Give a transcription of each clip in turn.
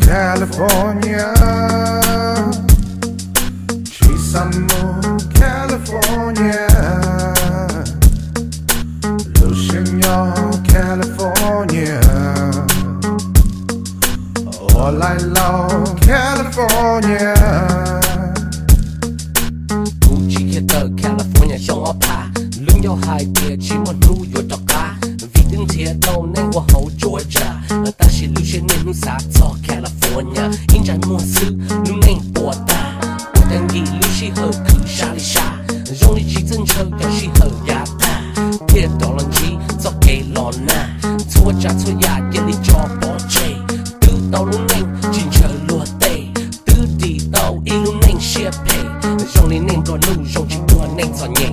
California, Chisamo, California, Luciano, California, all I love, California. Gucci kia tờ California trong áo pa, lưng nhau hai bia chỉ một New York đọc cá. Vì đứng thiệt đâu nên qua hậu Georgia, ta chỉ lưu trên nên xa cho California. In trái mùa xứ lưu nên bùa ta, bùa đang ghi lưu chỉ hờ cứ xa lý xa. Dòng lý chỉ chân chờ cả chỉ hờ giá ta, thiệt đó lần chỉ cho kê lò na. Thua cha thua ya yên lý cho bỏ chê, từ tàu lưu nên chính chờ lùa tê, từ đi tàu y lưu nên xếp pê. Dòng lý nên đùa lưu dòng chỉ đùa nên cho nhẹ,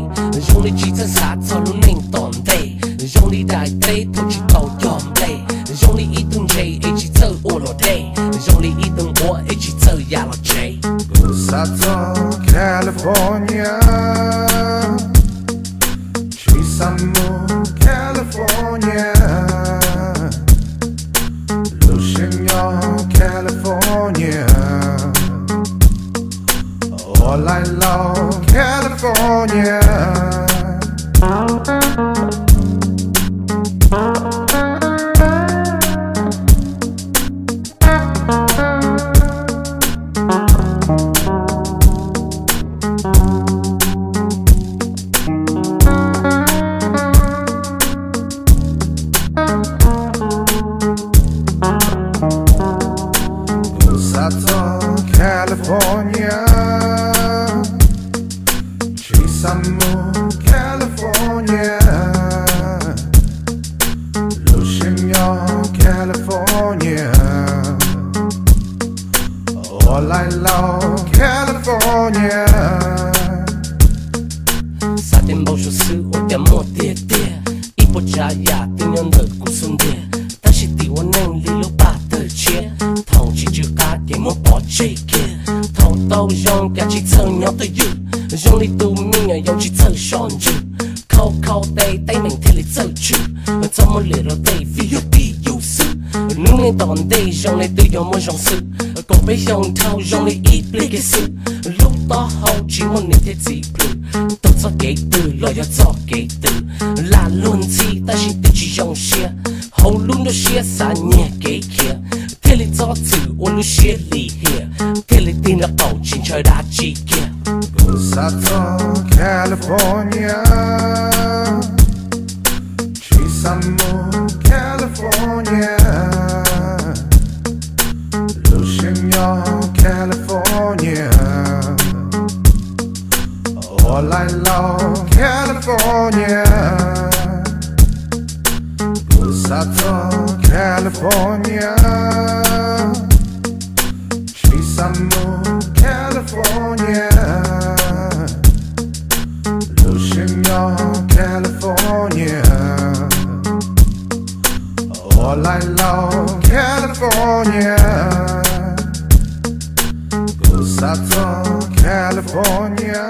dòng lý chỉ chân xa cho lưu nên tòn tê. Dòng lý đại tê thôi chỉ tàu dòm lê, dòng lý ý tung dây ý chỉ thơ ô lò đê, dòng lý ý tung bố ý chỉ thơ ya lò chê. Sato, California, Chisamo, California, Luciano, California, all I love, California. California, Chisamo, California, Luciano, California, all I love, California. Sa tem bầu số sư ô tem mô tìa tìa, ít bộ trả ya tình nhân đời cũng xuân địa. Ta chỉ tì ô nênh lý lô ba tờ chia, thòng chỉ chữ cá để mô bỏ chê kia. Thòng tàu dòng cả chỉ thơ nhau tới dư, dòng lý tù mình ở dòng chỉ thơ shon dư. Khâu khâu tay tay mình thế lý thơ chư, trong một lửa rô tay vì yếu bì yếu sư. Nương nên tòn đây dòng lý tư dòng mô dòng sư, còn bây dòng thao dòng lý ít bê kê sư. Lúc đó hầu chỉ một nền thế gì plư, tóc cho kế từ lo cho kế từ. Là luôn gì ta chỉ tự chỉ dòng xia, hầu luôn đó xia xa nhẹ kế kia. Thế lý cho thử ôn lưu xia lì hìa, thế lý tin là bầu chính trời đã chi kia. Sato, California, Chisamo, California, Luciano, California, all I love, California. Sato, California, Chisamo, California, Luciano, California, all I love, California. Sato, California.